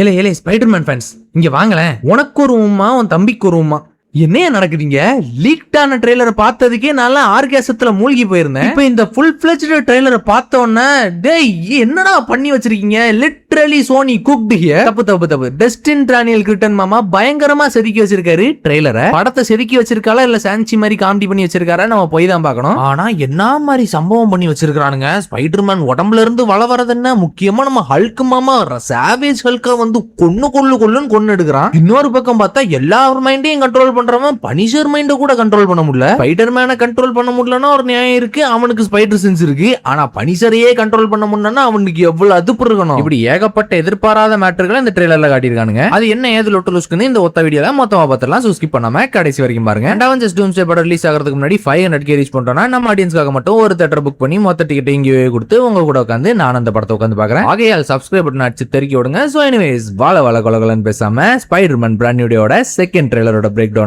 ஏலே Spiderman fans இங்க வாங்களேன். உனக்கு ஒரு உமா உன் தம்பிக்கு ஒரு உமா. என்ன நடக்குதுங்க? லீக்டான ட்ரெய்லரை பார்த்ததுக்கே நான் ஆர்காசத்துல மூழ்கி போயிருந்தேன். இப்ப இந்த ஃபுல் ஃபிளெஜ்ட் ட்ரெய்லரை பார்த்த உடனே டேய் என்னடா பண்ணி வச்சிருக்கீங்க? Literally Sony cooked here. தப்பு. டெஸ்டின் டானியல் கிரிட்டன் மாமா பயங்கரமா செதுக்கி வச்சிருக்காரு ட்ரெய்லரை. படத்தை செதுக்கி வச்சிருக்காளா இல்ல சான்சி மாதிரி காமெடி பண்ணி வச்சிருக்காரா நம்ம போய் தான் பார்க்கணும். ஆனா என்ன மாதிரி சம்பவம் பண்ணி வச்சிருக்கானுங்க. ஸ்பைடர்மேன் உடம்புல இருந்து வரது என்ன, முக்கியமா நம்ம ஹல்க் மாமா சாவேஜ் ஹல்கா வந்து கொன்னு எடுக்கிறான். இன்னொரு பக்கம் பார்த்தா எல்லார் மைண்டையும் கண்ட்ரோல் பண்றவன் பனிஷர் மைண்ட கூட கண்ட்ரோல் பண்ண முடியல. ஸ்பைடர்மேனை கண்ட்ரோல் பண்ண முடியலன்னா ஒரு நியாயம் இருக்கு, அவனுக்கு ஸ்பைடர் சென்ஸ் இருக்கு. ஆனா பனிஷரையே கண்ட்ரோல் பண்ண முடியலன்னா அவனுக்கு எவ்வளவு அதுப்பு இருக்கணும். இப்படி ஏகப்பட்ட எதிர்பாராத மேட்டர்களை இந்த ட்ரெய்லர்ல காட்டியிருக்கானுங்க. அது என்ன ஏது லொட்டு லுஸ்க்குன்னு இந்த ஒத்த வீடியோல மொத்தமா பார்த்தலாம். சோ ஸ்கிப் பண்ணாம கடைசி வரைக்கும் பாருங்க. அவெஞ்சர்ஸ் டூம்ஸ்டே படம் ரிலீஸ் ஆகிறதுக்கு முன்னாடி 500K ரீச் பண்றோம்னா நம்ம ஆடியன்ஸ்க்காக மட்டும் ஒரு தியேட்டர் புக் பண்ணி மொத்த டிக்கெட் இங்கே கொடுத்து உங்க கூட உட்காந்து நான் அந்த படத்தை உட்காந்து பாக்குறேன். ஆகையால் சப்ஸ்கிரைப் பட்டன் அடிச்சு தெறிக்கி விடுங்க. சோ எனிவேஸ் வாழ கொலகலன்னு பேசாம ஸ்பைடர்மேன் பிராண்ட் நியூயோட செகண்ட் ட்ரெய்லரோட பிரேக் டவுன்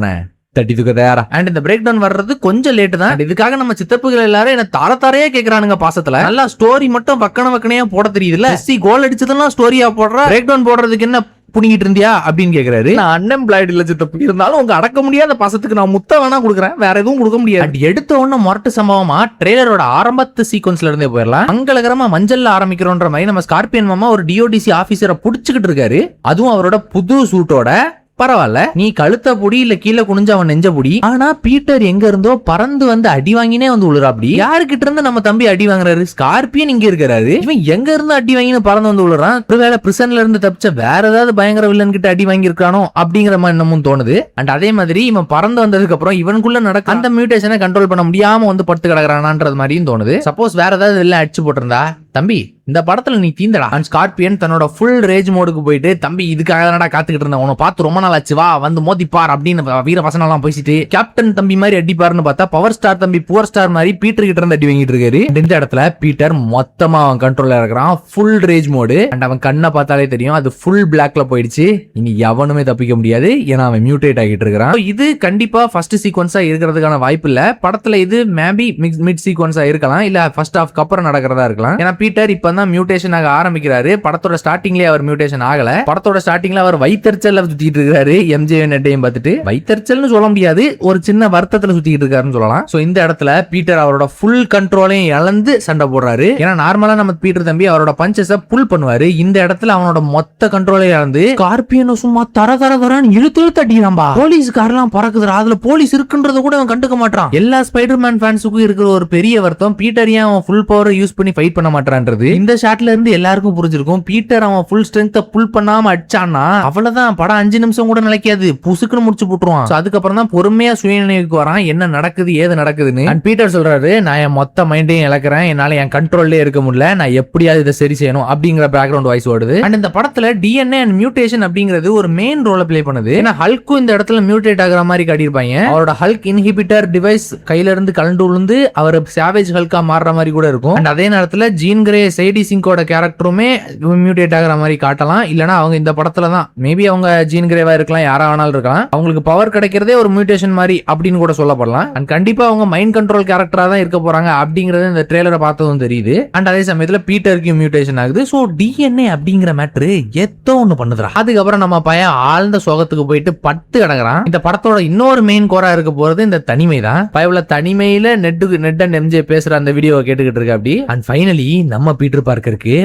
தட்டிதுக்கு தயாரா. அண்ட் இந்த பிரேக் டவுன் வர்றது கொஞ்சம் லேட் தான். இதுக்காக நம்ம சித்தப்புகள் எல்லாரும் என்ன தாரையே கேக்குறானுங்க பாசத்துல. நல்லா ஸ்டோரி மட்டும் வக்கனையா போட தெரியுதுல. கோல் அடிச்சதெல்லாம் ஸ்டோரியா போடுற, பிரேக் டவுன் போடுறதுக்கு என்ன புனிங்கிட்டு இருந்தியா அப்படின்னு கேக்குறாரு. நான் அன்எம்ப்ளாய்டு இல்ல சித்தப்பு, இருந்தாலும் உங்க அடக்க முடியாத பாசத்துக்கு நான் முத்த வேணா கொடுக்குறேன், வேற எதுவும் கொடுக்க முடியாது. எடுத்த உடனே மொரட்டு சம்பவமா ட்ரெய்லரோட ஆரம்பத்து சீக்வன்ஸ்ல இருந்தே போயிடலாம். மங்களகரமா மஞ்சள்ல ஆரம்பிக்கிறோன்ற மாதிரி நம்ம ஸ்கார்பியன் மாமா ஒரு டிஓடிசி ஆபீசரை புடிச்சுக்கிட்டு இருக்காரு. அதுவும் அவரோட புது சூட்டோட. பரவாயில்ல, நீ கழுத்த புடி இல்ல கீழே குனிஞ்சு அவன் நெஞ்ச புடி. ஆனா பீட்டர் எங்க இருந்தோ பறந்து வந்து அடி வாங்கினே வந்து உழுறாப்படி. யாருக்கிட்ட இருந்து நம்ம தம்பி அடி வாங்குறாரு? ஸ்கார்பியன் இங்க இருக்காரு, இவன் எங்க இருந்து அடி வாங்கினு பறந்து வந்து உழுறான். ஒருவேளை பிரிசன்ல இருந்து தப்பிச்ச வேற ஏதாவது பயங்கர வில்லன் கிட்ட அடி வாங்கி இருக்கானோ அப்படிங்கிற மாதிரி என்னமும் தோணுது. அண்ட் அதே மாதிரி இவன் பறந்து வந்ததுக்கு அப்புறம் இவனுக்குள்ள நடக்க அந்த மியூட்டேஷனை கண்ட்ரோல் பண்ண முடியாம வந்து படுத்து கிடக்குறானான்றது மாதிரியும் தோணுது. சப்போஸ் வேற ஏதாவது வில்லன் அடிச்சு போட்டிருந்தா, தம்பி இந்த படத்துல நீ தீந்தடா. அண்ட் ஸ்கார்பியன் தன்னோட ஃபுல் ரேஜ் மோடுக்கு போயிட்டு, தம்பி இதுக்காக தானடா காத்துக்கிட்டு இருந்தேன், உன்னை பார்த்து ரொம்ப நாள் ஆச்சு, வா வந்து மோதிப்பார் அப்படின்னு வீர வசனம் எல்லாம் பேசிட்டு கேப்டன் தம்பி மாதிரி அடிப்பாருன்னு பார்த்தா பவர் ஸ்டார் தம்பி புவர் ஸ்டார் மாதிரி பீட்டர் கிட்ட இருந்து அடி வாங்கிட்டு இருக்காரு. இந்த இடத்துல பீட்டர் மொத்தமா அவன் கண்ட்ரோல்ல இருக்கிறான், ஃபுல் ரேஜ் மோடு. அண்ட் அவன் கண்ணை பார்த்தாலே தெரியும் அது ஃபுல் பிளாக்ல போயிடுச்சு. இனி எவனுமே தப்பிக்க முடியாது, ஏன்னா அவன் மியூட்டேட் ஆகிட்டு இருக்கிறான். இது கண்டிப்பா ஃபர்ஸ்ட் சீக்வன்ஸா இருக்கிறதுக்கான வாய்ப்பு இல்ல. படத்துல இது மேபி மிட் சீக்வன்ஸா இருக்கலாம், இல்ல ஃபர்ஸ்ட் ஹாஃப்க்கு அப்புறம் நடக்கிறதா இருக்கலாம். ஏன்னா பீட்டர் இப்பதான் மியூட்டேஷன் ஆக ஆரம்பிக்கிறாரு. படத்தோட ஸ்டார்டிங்லயே அவர் மியூட்டேஷன் ஆகல. படத்தோட ஸ்டார்டிங்ல அவர் வைத்தறிச்சல்ல சுத்திட்டு இருக்காரு. எம்ஜே நெட்டையும் பார்த்துட்டு வைத்தறிச்சல்னு சொல்ல முடியாது, ஒரு சின்ன வருத்தத்துல சுத்திட்டு இருக்காருன்னு சொல்லலாம். சோ இந்த இடத்துல பீட்டர் அவரோட ஃபுல் கண்ட்ரோலையும் இழந்து சண்டை போடுறாரு. ஏன்னா நார்மலா நம்ம பீட்டர் தம்பி அவரோட பஞ்சஸ புல் பண்ணுவாரு. இந்த இடத்துல அவனோட மொத்த கண்ட்ரோலையும் இழந்து ஸ்கார்பியன் சும்மா தரன்னு இழுத்து அடிக்கிறான்பா. போலீஸ் கார்லாம் பறக்குதுடா, அதுல போலீஸ் இருக்குன்றத கூட அவன் கண்டுக்க மாட்டான். எல்லா ஸ்பைடர்மேன் ஃபேன்ஸுக்கும் இருக்கிற ஒரு பெரிய வருத்தம், பீட்டர் ஏன் அவன் ஃபுல் பவர் யூஸ் பண்ணி ஃபைட் பண்ண மாட்டான்றது. இந்த ஷாட்ல இருந்து எல்லாருக்கும் புரிஞ்சிருக்கும், பீட்டர் அவன் ஃபுல் ஸ்ட்ரென்த்தை புல் பண்ணாம அடிச்சான்னா அவ்வளவுதான், படம் 5 நிமிஷம் கூட நிலைக்காது, புசுக்குன்னு முடிச்சு போட்டுருவான். அதுக்கப்புறம் தான் பொறுமையா சுயநினைவுக்கு வரான், என்ன நடக்குது ஏது நடக்குதுன்னு. அண்ட் பீட்டர் சொல்றாரு, நான் என் மொத்த மைண்டையும் இழக்கிறேன், என்னால என் கண்ட்ரோல்லே இருக்க முடியல, நான் எப்படியாவது இதை சரி செய்யணும் அப்படிங்கிற பேக்ரவுண்ட் வாய்ஸ் ஓடுது. அண்ட் இந்த படத்துல டிஎன்ஏ அண்ட் மியூட்டேஷன் அப்படிங்கிறது ஒரு மெயின் ரோல பிளே பண்ணுது. ஏன்னா ஹல்க்கும் இந்த இடத்துல மியூட்டேட் ஆகிற மாதிரி காட்டியிருப்பாங்க. அவரோட ஹல்க் இன்ஹிபிட்டர் டிவைஸ் கையில இருந்து கலண்டு விழுந்து அவர் சாவேஜ் ஹல்கா மாறுற மாதிரி கூட இருக்கும். அண்ட் அதே நேரத்துல ஜீன் கிரே சைடி சிங்கோட கேரக்டருமே மியூட்டேட் ஆகிற மாதிரி காட்டலாம். இல்லனா அவங்க இந்த படத்துல தான் மேபி அவங்க ஜீன் கிரேவா இருக்கலாம், யாரா வேணாலும் இருக்கலாம், அவங்களுக்கு பவர் கிடைக்கிறதே ஒரு மியூட்டேஷன் மாதிரி அப்படின்னு கூட சொல்லப்படலாம். அண்ட் கண்டிப்பா அவங்க மைண்ட் கண்ட்ரோல் கேரக்டரா தான் இருக்க போறாங்க அப்படிங்கறது இந்த ட்ரெய்லரை பார்த்ததும் தெரியுது. அண்ட் அதே சமயத்துல பீட்டருக்கு மியூட்டேஷன் ஆகுது. சோ டிஎன்ஏ அப்படிங்கிற மேட்ரு ஏதோ ஒண்ணு பண்ணுதுடா. அதுக்கப்புறம் நம்ம பையன் ஆழ்ந்த சோகத்துக்கு போயிட்டு பட்டு கிடக்குறான். இந்த படத்தோட இன்னொரு மெயின் கோரா இருக்க போறது இந்த தனிமை தான். பயவுல தனிமையில நெட் அண்ட் எம்ஜே பேசுற அந்த வீடியோவை கேட்டுக்கிட்டு இருக்க அப்படி. அண்ட் ஃபைனலி நம்ம பீட்டர் பார்க்கருக்கு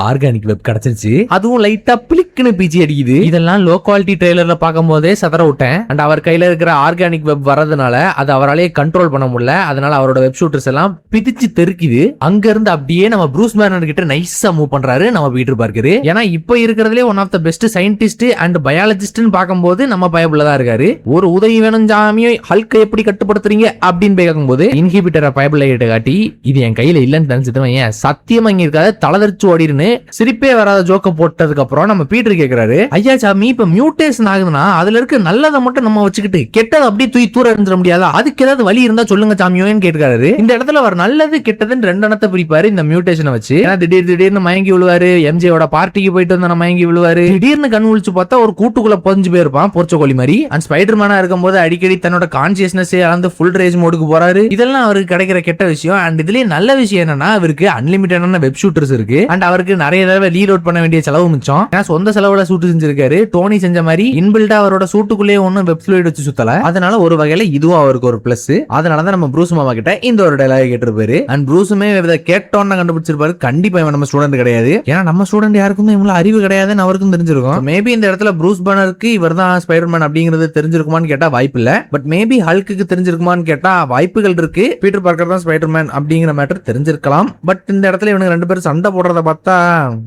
ஆர்கானிக் வெப் கிடைச்சிருச்சு. அதுவும் லைட்டா பிளிக்னு பீச்சி அடிக்குது. இதெல்லாம் லோ குவாலிட்டி ட்ரெய்லர்ல பார்க்கும் போதே சதற விட்டேன். அண்ட் அவர் கையில இருக்கிற ஆர்கானிக் வெப் வரதுனால அது அவராலே கண்ட்ரோல் பண்ண முடியல. அதனால அவரோட வெப் ஷூட்டர்ஸ் எல்லாம் பிதிச்சு தெருக்குது. அங்க இருந்து அப்படியே நம்ம ப்ரூஸ் பேனர் கிட்ட நைஸா மூவ் பண்றாரு நம்ம பீட்டர் பார்க்கரு. ஏன்னா இப்ப இருக்கிறதுலே one of the best scientist and பயாலஜிஸ்ட்னு பார்க்கும்போது நம்ம பயபுள்ள தான் இருக்காரு. ஒரு உதவி வேணும் ஜாமியோ, ஹல்கை எப்படி கட்டுப்படுத்துறீங்க அப்படின்னு கேட்கும்போது இன்ஹிபிட்டரை பயபுள்ள கிட்ட காட்டி, இது என் கையில இல்லன்னு தெரிஞ்சுட்டு ஏன் சத்தியமா இங்க இருக்காது தலதரிச்சு ஓடிடுன்னு சிரிப்பே வராத ஜோக்க போட்டதுக்கு அப்புறம் நம்ம பீட்டர் கேக்குறாரு, ஐயா சாமி இப்ப மியூட்டேஷன் ஆகுதுன்னா அதுல இருக்க நல்லதை மட்டும் நம்ம வச்சுக்கிட்டு கெட்டதை அப்படியே தூர எறிஞ்சிட முடியாதா? அதுக்கு ஏதாவது வழி இருந்தா சொல்லுங்க சாமியோன்னு கேட்கிறாரு. இந்த இடத்துல அவர் நல்லது கெட்டதுன்னு 2 அணத்தை பிரிப்பாரு இந்த மியூட்டேஷனை வச்சு. திடீர்னு மயங்கி விழுவாரு, எம்ஜேயோட பார்ட்டிக்கு போயிட்டு வந்தா மயங்கி விழுவாரு. திடீர்னு கண் விழிச்சு பார்த்தா ஒரு கூட்டுக்குள்ள பொஞ்சு போயிருப்பான் பொர்ச்சோகோலி மாதிரி. அண்ட் ஸ்பைடர்மேனா இருக்கும் போது அடிக்கடி தன்னோட கான்சியஸ்னஸ் அளந்து ஃபுல் ரேஜ் மோடுக்கு போறாரு. இதெல்லாம் அவருக்கு கிடைக்கிற கெட்ட விஷயம். அண்ட் இதுலயே நல்ல விஷயம் என்னன்னா அவருக்கு அன்லிமிட்டடான பண்ண வெப் ஷூட்டர்ஸ் இருக்கு. அண்ட் அவருக்கு நிறைய தடவை ரீலோட் பண்ண வேண்டிய செலவு மிச்சம். ஏன்னா சொந்த செலவுல சூட்டு செஞ்சிருக்காரு. டோனி செஞ்ச மாதிரி இன்பில்டா அவரோட சூட்டுக்குள்ளேயே ஒன்னும் வெப் ஃப்ளூயிட் வச்சு சுத்தல. அதனால ஒரு வகையில இதுவும் அவருக்கு ஒரு பிளஸ். அதனாலதான் நம்ம ப்ரூஸ் மாமா கிட்ட இந்த ஒரு டயலாக் கேட்டிருப்பாரு. அண்ட் ப்ரூஸுமே இதை கேட்டோன்னு கண்டுபிடிச்சிருப்பாரு. கண்டிப்பா இவன் நம்ம ஸ்டூடெண்ட் கிடையாது. ஏன்னா நம்ம ஸ்டூடெண்ட் யாருக்குமே இவ்வளவு அறிவு கிடையாதுன்னு அவருக்கும் தெரிஞ்சிருக்கும். மேபி இந்த இடத்துல ப்ரூஸ் பேனருக்கு இவர் தான் ஸ்பைடர்மேன் அப்படிங்கிறது தெரிஞ்சிருக்குமான்னு கேட்டா வாய்ப்பு இல்ல. பட் மேபி ஹல்க்கு தெரிஞ்சிருக்குமான்னு கேட்டா வாய்ப்புகள் இருக்கு. பீட்டர் பார்க்கர் தான் ஸ்பைடர்மேன் அப்படிங்கிற மேட்டர் தெரிஞ்சிருக்கலாம். பட் இந்த இடத்துல இவனுக்கு ரெண்டு பேரும் சண்டை போடுறத பார்த்தா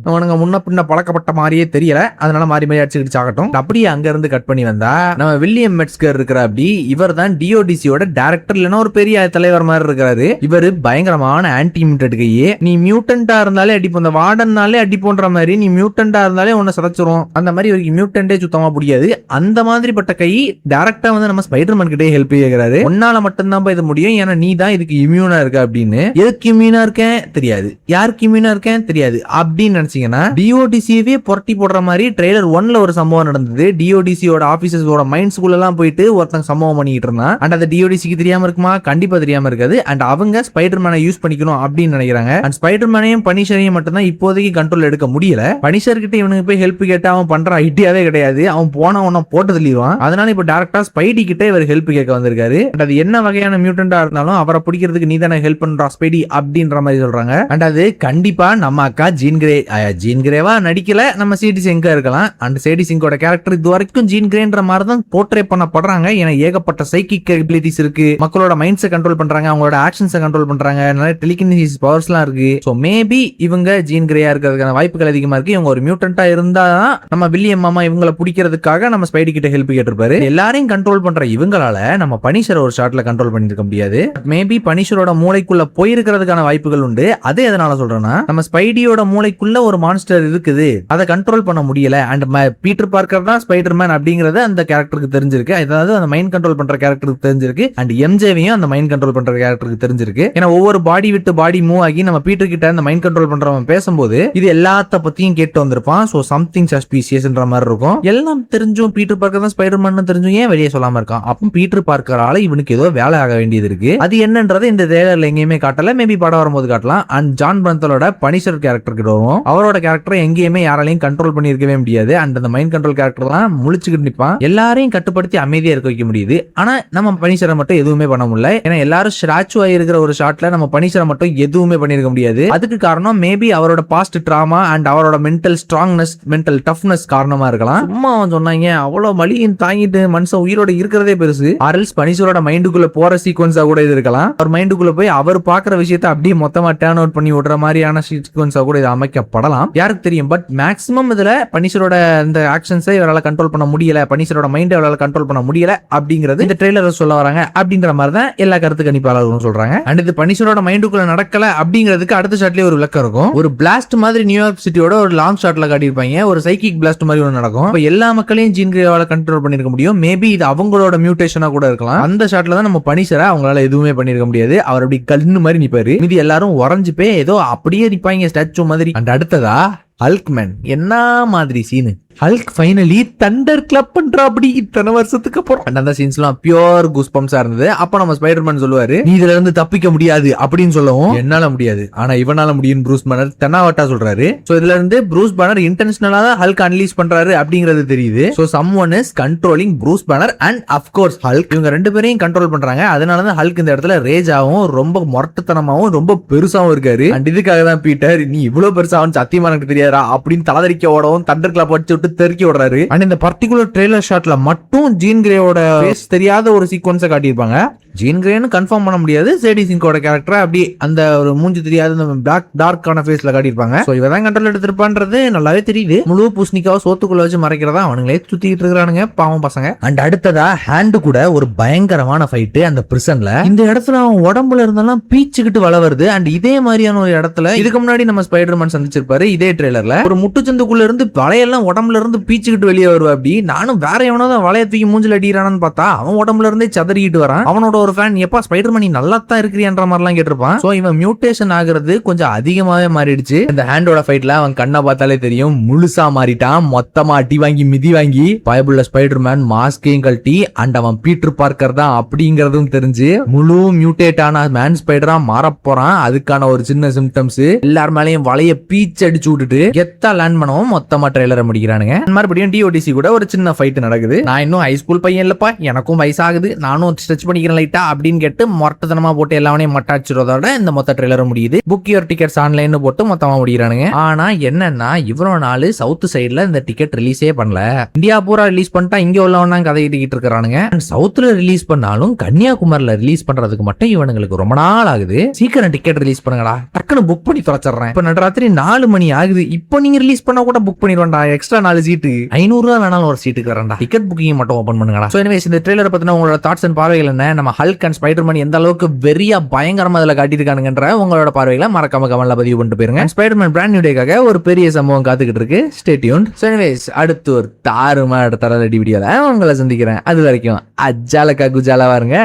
அவனுங்க முன்ன பின்ன பழக்கப்பட்ட மாதிரியே தெரியல. அதனால மாறி மாறி அடிச்சுக்கிட்டு சாகட்டும். அப்படியே அங்க இருந்து கட் பண்ணி வந்தா நம்ம வில்லியம் மெட்ஸ்கர் இருக்கிற அப்படி இவர் தான் டிஓடிசியோட டைரக்டர் இல்லைன்னா ஒரு பெரிய தலைவர் மாதிரி இருக்காரு. இவரு பயங்கரமான ஆன்டி மியூட்டன்ட் கையே. நீ மியூட்டன்டா இருந்தாலே அடிப்போம். இந்த வார்டன்னாலே அடிப்போன்ற மாதிரி நீ மியூட்டன்டா இருந்தாலே உன்னை சதைச்சிரும். அந்த மாதிரி ஒரு மியூட்டன்டே சுத்தமா பிடிக்காது. அந்த மாதிரிப்பட்ட கை டைரக்டா வந்து நம்ம ஸ்பைடர்மேன் கிட்டே ஹெல்ப் கேட்கிறாரு. உன்னால மட்டும்தான் இது முடியும். ஏன்னா நீ தான் இதுக்கு இம்யூனா இருக்க அப்படின்னு. எதுக்கு இம்யூனா இருக்கேன் தெரியாது, யாருக்கு இம்யூனா இருக்கேன் தெரியாது அப்படின்னு நினைச்சீங்கன்னா டிஓடிசியவே புரட்டி போடுற மாதிரி ட்ரெய்லர் 1ல ஒரு சம்பவம் நடந்தது. டிஓடிசியோட ஆபீசர்ஸோட மைண்ட்ஸ்குள்ள எல்லாம் போயிட்டு ஒருத்தங்க சம்பவம் பண்ணிட்டு இருந்தான். அண்ட் அது டிஓடிசிக்கு தெரியாம இருக்குமா? கண்டிப்பா தெரியாம இருக்காது. அண்ட் அவங்க ஸ்பைடர்மேனை யூஸ் பண்ணிக்கணும் அப்படின்னு நினைக்கிறாங்க. அண்ட் ஸ்பைடர்மேனையும் பனிஷரையும் மட்டும் தான் இப்போதைக்கு கண்ட்ரோல் எடுக்க முடியல. பனிஷர் கிட்ட இவனுக்கு போய் ஹெல்ப் கேட்டா அவன் பண்ற ஐடியாவே கிடையாது. அவன் போன உடனே போட்டு தள்ளிடுவான். அதனால இப்ப டேரக்டா ஸ்பைடி கிட்ட இவர் ஹெல்ப் கேட்க வந்திருக்காரு. அது என்ன வகையான மியூட்டன்டா இருந்தாலும் அவரை பிடிக்கிறதுக்கு நீ தானே ஹெல்ப் பண்றா ஸ்பைடி அப்படின்ற மாதிரி சொல்றாங்க. அண்ட் அது கண்டிப்பா நம்ம அக்கா ஜீன் கிரே. ஜீன் கிரேவா நடிக்கல, நம்ம சிடி சிங்கா இருக்கலாம். அண்ட் சிடி சிங்கோட கேரக்டர் இது வரைக்கும் ஜீன் கிரேன்ற மாதிரி தான் போர்ட்ரே பண்ணப்படுறாங்க. ஏன்னா ஏகப்பட்ட சைக்கிக் எபிலிட்டிஸ் இருக்கு. மக்களோட மைண்ட்ஸை கண்ட்ரோல் பண்றாங்க, அவங்களோட ஆக்ஷன்ஸை கண்ட்ரோல் பண்றாங்க, நிறைய டெலிகினசிஸ் பவர்ஸ்லாம் இருக்கு. சோ மேபி இவங்க ஜீன் கிரேயா இருக்கிறதுக்கான வாய்ப்புகள் அதிகமா இருக்கு. இவங்க ஒரு மியூட்டன்ட்டா இருந்தா நம்ம வில்லியம் மாமா இவங்களை பிடிக்கிறதுக்காக நம்ம ஸ்பைடி கிட்ட ஹெல்ப் கேட்டிருப்பாரு. எல்லாரையும் கண்ட்ரோல் பண்ற இவங்களால நம்ம பனிஷர் ஒரு ஷாட்ல கண்ட்ரோல் பண்ணிருக்க முடியாது. மேபி பனிஷரோட மூளைக்குள்ள போயிருக்கிறதுக்கான வாய்ப்புகள் உண்டு. அதே எதனால சொல்றேன்னா நம்ம ஸ்பைடியோட மூளைக்குள்ள ஒரு மான்ஸ்டர் இருக்குது, அதை கண்ட்ரோல் பண்ண முடியல. அண்ட் பீட்டர் பார்க்கர் தான் ஸ்பைடர்மேன் அப்படிங்கறது அந்த கேரக்டருக்கு தெரிஞ்சிருக்கு. அதாவது அந்த மைண்ட் கண்ட்ரோல் பண்ற கேரக்டருக்கு தெரிஞ்சிருக்கு. அண்ட் எம்ஜேவையும் அந்த மைண்ட் கண்ட்ரோல் பண்ற கேரக்டருக்கு தெரிஞ்சிருக்கு. ஏன்னா ஒவ்வொரு பாடி விட்டு பாடி மூவ் ஆகி நம்ம பீட்டர் கிட்ட அந்த மைண்ட் கண்ட்ரோல் பண்றவன் பேசும்போது இது எல்லாத்த பத்தியும் கேட்டு வந்திருப்பான். சோ சம்திங் சஸ்பீசியஸ்ன்ற மாதிரி இருக்கும். எல்லாம் தெரிஞ்சும் பீட்டர் பார்க்கர் தான் ஸ்பைடர்மேன் தெரிஞ்சும் ஏன் வெளியே சொல்லாம இருக்கான்? அப்போ பீட்டர் பார்க்கரால இவனுக்கு ஏதோ வேலை ஆக வேண்டியது இருக்கு. அது என்னன்றது இந்த ட்ரெய்லர்ல எங்கேயுமே காட்டல. மேபி படம் வரும்போது காட்டலாம். அண்ட் ஜான் பிரந்தலோட பனிஷர் கேரக்டர் கிட்ட வரும். அவரோட கேரக்டர் எங்கேயுமே யாராலையும் கண்ட்ரோல் பண்ணிருக்கவே முடியாது. அண்ட் அந்த மைண்ட் கண்ட்ரோல் கேரக்டர்லாம் முழிச்சுக்கிட்டு நிப்பான். எல்லாரையும் கட்டுப்படுத்தி அமைதியா இருக்க வைக்க முடியுது. ஆனா நம்ம பனிஷரை மட்டும் எதுவுமே பண்ண முடியல. ஏன்னா எல்லாரும் ஸ்டாச்சு ஆயிருக்கிற ஒரு ஷாட்ல நம்ம பனிஷரை மட்டும் எதுவுமே பண்ணிருக்க முடியாது. அதுக்கு காரணம் மேபி அவரோட பாஸ்ட் டிராமா அண்ட் அவரோட மென்டல் ஸ்ட்ராங்னஸ், மென்டல் டஃப்னஸ் காரணமா இருக்கலாம். சும்மா அவன் சொன்னாங்க அவ்வளவு மலியும் தாங்கிட்டு மனுஷன் உயிரோட இருக்கிறதே பெருசு. ஆர்எல்ஸ் பனிஷரோட மைண்டுக்குள்ள போற சீக்வன்ஸா கூட இது இருக்கலாம். அவர் மைண்டுக்குள்ள போய் அவர் பாக்குற விஷயத்தை அப்படியே மொத்தமா டர்ன் அவுட் பண்ணி விடுற மாதிரியான சீக்வன்ஸா கூட இது அமைக்கப்படலாம். யாருக்கு தெரியும். பட் மேக்ஸிமம் இதுல பனிஷரோட இந்த ஆக்ஷன்ஸை இவரால் கண்ட்ரோல் பண்ண முடியல, பனிஷரோட மைண்டை இவரால் கண்ட்ரோல் பண்ண முடியல அப்படிங்கிறது இந்த ட்ரெய்லர் சொல்ல வராங்க. அப்படின்ற மாதிரி தான் எல்லா கருத்து கணிப்பாளர்களும் சொல்றாங்க. அண்ட் இது பனிஷரோட மைண்டுக்குள்ள நடக்கல அப்படிங்கிறதுக்கு அடுத்த ஷாட்லயே ஒரு விளக்கம் இருக்கும். ஒரு பிளாஸ்ட் மாதிரி நியூயார்க் சிட்டியோட ஒரு லாங் ஷாட்ல காட்டியிருப்பாங்க. ஒரு சைக்கிக் பிளாஸ்ட் மாதிரி ஒன்று நடக்கும். எல்லா மக்களையும் ஜீன் கிரேவால கண்ட்ரோல் பண்ணிருக்க முடியும். மேபி இது அவங்களோட மியூட்டேஷனா கூட இருக்கலாம். அந்த ஷாட்ல தான் நம்ம பனிஷரை அவங்களால எதுவுமே பண்ணிருக்க முடியாது. அவர் அப்படி கண்ணு மாதிரி நிப்பாரு. இது எல்லாரும் உறைஞ்சு போய் ஏதோ அப்படியே நிப்பாங்க ஸ்டாச்சு மாதிரி. அண்ட் அடுத்ததா ஹல்க்மேன். என்ன மாதிரி scene. Hulk finally thunder clap பண்றா அப்படி இத்தனை வருஷத்துக்கு அப்புறம். அந்த சீன்ஸ்லாம் பியூர் கூஸ்பம்ஸா இருந்தது. அப்ப நம்ம ஸ்பைடர்மேன் சொல்லுவாரு நீ இதுல இருந்து தப்பிக்க முடியாது அப்படின்னு சொல்லவும் என்னால முடியாது ஆனா இவனால முடியும் ப்ரூஸ் பேனர் தென்னாவட்டா சொல்றாரு. சோ இதுல இருந்து ப்ரூஸ் பேனர் இன்டென்ஷனலா தான் ஹல்க் அன்லீஸ் பண்றாரு அப்படிங்கிறது தெரியுது. So someone is controlling Bruce banner and half course Hulk. இவங்க ரெண்டு பேரையும் கண்ட்ரோல் பண்றாங்க. அதனாலதான் ஹல்க் இந்த இடத்துல ரேஜாவும் ரொம்ப மொரட்டுத்தனமாவும் ரொம்ப பெருசாவும் இருக்காரு. அண்ட் இதுக்காக தான் பீட்டர் நீ இவ்வளவு பெருசாவும் சத்தியமா எனக்கு தெரியாதா அப்படின்னு தலதறிக்க ஓடவும் தண்டர் கிளப் அடிச்சு தெறிக்கி விடுறாரு. அண்ட் இந்த பர்டிகுலர் ட்ரெய்லர் ஷாட்ல மட்டும் ஜீன் கிரேவோட ஃபேஸ் தெரியாத ஒரு சீக்வன்ஸை காட்டியிருப்பாங்க. ஜீன் கிரேன்னு கன்ஃபார்ம் பண்ண முடியாது. சேடி சிங்கோட கேரக்டர் அப்படி அந்த ஒரு மூஞ்சி தெரியாத பிளாக் டார்க்கான ஃபேஸ்ல காட்டியிருப்பாங்க. சோ இவதான் கண்ட்ரோல் எடுத்திருப்பான்றது நல்லாவே தெரியுது. முழு பூசணிக்காவை சோத்துக்குள்ள வச்சு மறைக்கிறதா அவனுங்களே சுத்திட்டு இருக்கானுங்க பாவம் பசங்க. அண்ட் அடுத்ததா ஹேண்ட் கூட ஒரு பயங்கரமான ஃபைட் அந்த பிரிசன்ல. இந்த இடத்துல அவன் உடம்புல இருந்தெல்லாம் பீச்சுக்கிட்டு வள வருது. அண்ட் இதே மாதிரியான ஒரு இடத்துல இதுக்கு முன்னாடி நம்ம ஸ்பைடர்மேன் சந்திச்சிருப்பாரு. இதே ட்ரெய்லர்ல ஒரு முட்டுச்சந்துக்குள்ள இருந்து வளையெல்லாம் உடம்புல இருந்து பீச்சுக்கிட்டு வெளியே வருவா. அப்படி நானும் வேற எவனோ தான் வளைய தூக்கி மூஞ்சில அடிக்கிறானு பார்த்தா அவன் உடம்புல இருந்தே சதறிக்கிட்டு வரான். அவனோட ஒரு ஃபேன் எப்பா ஸ்பைடர்மேன் நீ நல்லா தான் இருக்கிறியன்ற மாதிரிலாம் கேட்டிருப்பான். சோ இவன் மியூட்டேஷன் ஆகுறது கொஞ்சம் அதிகமாவே மாறிடுச்சு. இந்த ஹேண்டோட ஃபைட்ல அவன் கண்ணை பார்த்தாலே தெரியும் முழுசா மாறிட்டான். மொத்தமா அடி வாங்கி மிதி வாங்கி பயபுள்ள ஸ்பைடர்மேன் மாஸ்கையும் கழட்டி அண்ட் அவன் பீட்டர் பார்க்கர் தான் அப்படிங்கறதும் தெரிஞ்சு முழு மியூட்டேட் ஆன மேன் ஸ்பைடரா மாற போறான். அதுக்கான ஒரு சின்ன சிம்டம்ஸ் எல்லார் மேலயும் வளைய பீச் அடிச்சு விட்டுட்டு கெத்தா லேண்ட் பண்ணவும் மொத்தமா ட்ரெய்லரை முடிக்கிறானுங்க. மறுபடியும் டிஓடிசி கூட ஒரு சின்ன ஃபைட் நடக்குது. நான் இன்னும் ஹை ஸ்கூல் பையன் இல்லப்பா, எனக்கும் வயசாகுது, நானும் ஸ்ட்ரெச் பண்ணிக்கிறேன் லைட்டா அப்படின்னு கேட்டு மொட்டத்தனமா போட்டு எல்லாவனையும் மட்டாச்சிரோட இந்த மொத்த ட்ரெய்லரும் முடியுது. புக் யுவர் டிக்கெட்ஸ் ஆன்லைன் போட்டு மொத்தமா முடிக்கிறானுங்க. ஆனா என்னன்னா இவ்வளவு நாள் சவுத் சைடுல இந்த டிக்கெட் ரிலீஸே பண்ணல. இந்தியா பூரா ரிலீஸ் பண்ணிட்டா இங்க உள்ளவனா கதைக்கிட்டு இருக்கிறானுங்க. சவுத்ல ரிலீஸ் பண்ணாலும் கன்னியாகுமரியில ரிலீஸ் பண்றதுக்கு மட்டும் இவனுங்களுக்கு ரொம்ப நாள் ஆகுது. சீக்கிரம் டிக்கெட் ரிலீஸ் பண்ணுங்கடா, டக்குன்னு புக் பண்ணி தொலைச்சிடுறேன். இப்ப நடுராத்திரி 4 மணி ஆகுது. இப்போ நீங்க ரிலீஸ் பண்ணா கூட புக் பண்ணிடுவான்டா. எக்ஸ்ட்ரா 4 சீட்டு 500 ரூபா வேணாலும் ஒரு சீட்டுக்கு வரேன்டா. டிக்கெட் புக்கிங் மட்டும் ஓபன் பண்ணுங்கடா. சோ எனிவேஸ் இந்த ட்ரெய்லரை பத்தின உங்களோட தாட்ஸ் அண்ட் பார்வைகள் என்ன? நம்ம ஹல்க் அண்ட் ஸ்பைடர்மேன் எந்த அளவுக்கு வெறியா பயங்கரமா அதுல காட்டியிருக்கானுங்கன்ற உங்களோட பார்வைகளை மறக்காம கமெண்ட்ல பதிவு பண்ணிட்டு போயிருங்க. ஸ்பைடர்மேன் பிராண்ட் நியூ டேக்காக ஒரு பெரிய சம்பவம் காத்துக்கிட்டு இருக்கு. Stay tuned. சோ எனிவேஸ் அடுத்து ஒரு தாறுமாறு தரலடி வீடியோல உங்களை சந்திக்கிறேன். அது வரைக்கும் அஜாலக்கா குஜாலா வாருங்க.